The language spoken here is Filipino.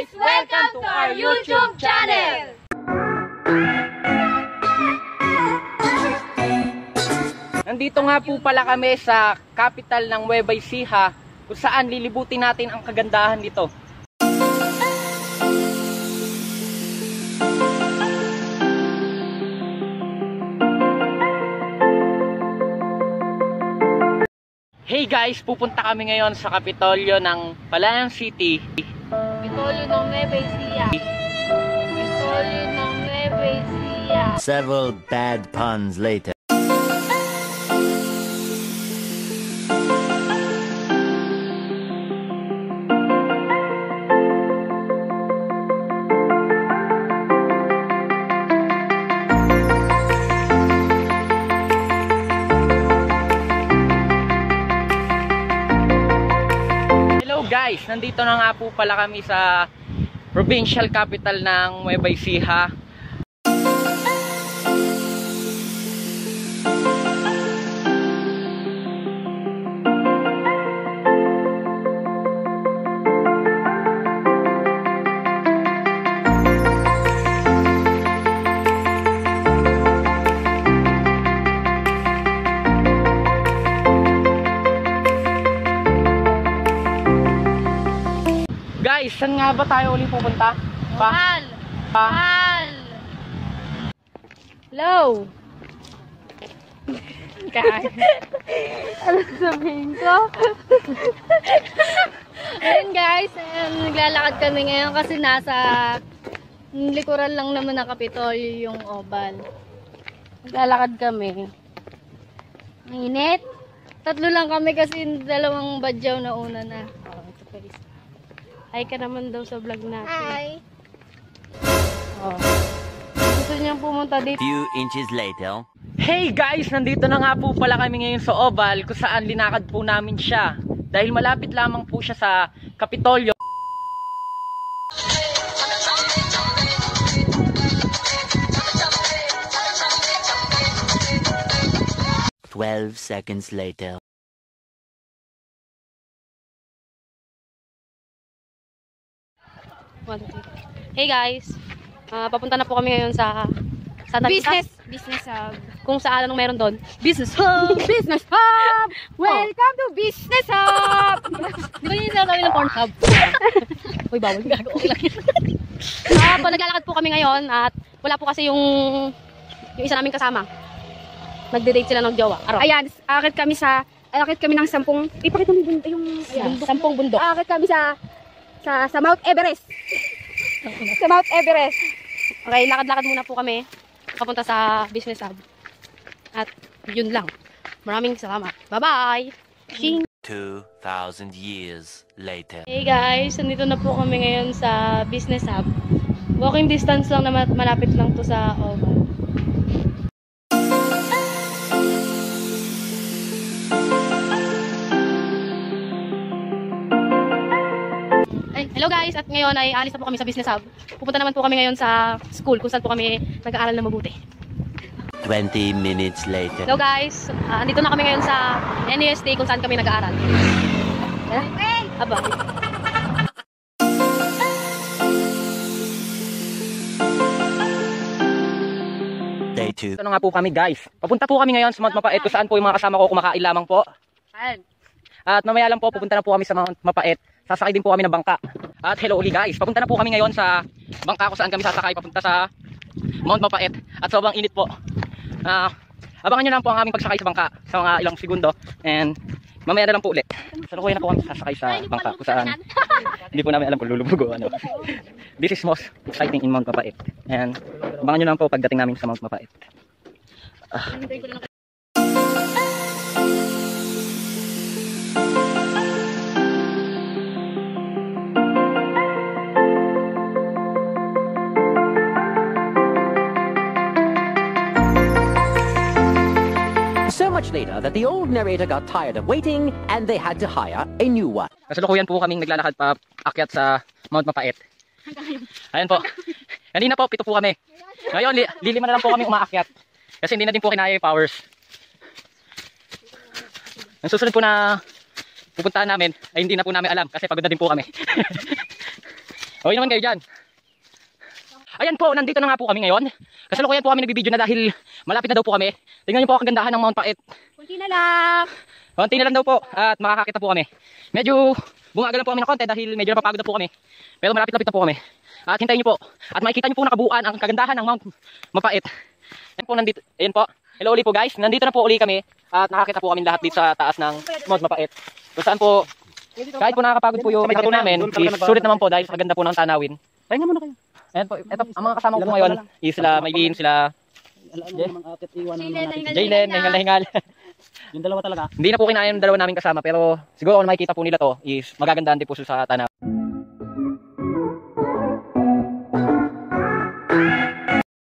guys! Welcome to our YouTube channel! Nandito nga po pala kami sa capital ng Nueva Ecija kung saan lilibutin natin ang kagandahan nito. Hey guys, pupunta kami ngayon sa Kapitolyo ng Palayan City. Kapitolyo ng Nueva Ecija. Kapitolyo ng Nueva Ecija. Several bad puns later. Guys, nandito na nga po pala kami sa provincial capital ng Nueva Ecija. Guys, saan nga ba tayo ulit pupunta? Mahal! Mahal! Hello! Ano sabihin ko? Ayun guys, naglalakad kami ngayon kasi nasa likuran lang naman ng Kapitolyo yung oval. Naglalakad kami. Ang init. Tatlo lang kami kasi dalawang badyaw na una na. Oh, ito pa isa. Hi ka naman daw sa vlog natin. Hi! Oh. Gusto niyang pumunta dito. Few inches later. Hey guys, nandito na nga po pala kami ngayon sa oval kung saan linakad po namin siya. Dahil malapit lamang po siya sa Kapitolyo. "12 seconds later." Hey guys, papunta na po kami ngayon sa Business Hub. Kung saan anong meron doon? Business Hub! Business Hub! Welcome to Business Hub! Di ba yung sinasabi ng Pornhub? Uy, bawal. Okay lang yun. Naglalakad po kami ngayon at wala po kasi yung isa naming kasama. Nagde-date sila ng jowa. Ayan, akit kami ng 10. Ipakita mo yung Ayan, 10 bundok. Akit kami sa Mount Everest. Sa Mount Everest. Okay, lakad-lakad muna po kami papunta sa Business Hub. At yun lang. Maraming salamat. Bye-bye! 2,000 years later. Hey guys, nandito na po kami ngayon sa Business Hub. Walking distance lang na malapit lang to sa oval. Hello guys, at ngayon ay alis na po kami sa Business Hub. Pupunta naman po kami ngayon sa school kung saan po kami nag-aaral na mabuti. 20 minutes later. Hello guys, andito na kami ngayon sa NUST kung saan kami nag-aaral. Aba. Day 2. Ito na nga po kami guys. Papunta po kami ngayon sa Mount Mapait kung saan po yung mga kasama ko kumakain lamang po. At mamaya lang po pupunta na po kami sa Mount Mapait. Sasakay din po kami ng bangka. At hello uli guys, papunta na po kami ngayon sa bangka kung saan kami sasakay papunta sa Mount Mapait. At sobrang init po. Abangan nyo lang po ang aming pagsakay sa bangka sa mga ilang segundo. And mamaya na lang po ulit. Salukuyan na po kami sasakay sa bangka kung saan hindi po namin alam kung lulubog o ano. This is most exciting in Mount Mapait. And abangan nyo lang po pagdating namin sa Mount Mapait. So much later that the old narrator got tired of waiting and they had to hire a new one. Kasalukuyan po kaming naglalakad pa akyat sa Mount Mapait. Ayan po. Kanina po, 7 po kami. Ngayon, lilima na lang po kami umaakyat. Kasi hindi na din po kinaya yung powers. Ang susunod po na pupuntahan namin ay hindi na po namin alam kasi pagod na din po kami. Okay naman kayo dyan. Ayan po, nandito na nga po kami ngayon. Kasalukuyan po kami nagbibideo na dahil malapit na daw po kami. Tingnan niyo po ang kagandahan ng Mount Pait. Kunti na lang. Konti na lang daw po at makakakita po kami. Medyo bumagal lang po kami ng konti dahil medyo napapagod na po kami. Pero malapit-lapit na po kami. At hintayin niyo po. At makikita niyo po nakabuuan ang kagandahan ng Mount Mapait. Ayan po, nandito. Ayan po. Hello uli po guys. Nandito na po uli kami. At nakakita po kami lahat dito sa taas ng Mount Mapait. Kung saan po, kahit po nakakapagod po yung pagkato namin, sulit naman po dahil sa ganda po ng tanawin. Pahinga muna kayo. Ayan po, eto, ang mga kasama ko po ngayon, is sila Maylin, sila Jaylen, hingal. Yung dalawa talaga. Hindi na po kinaya yung dalawa namin kasama, pero siguro kung makikita po nila to, is magagandaan din po sa tanaw.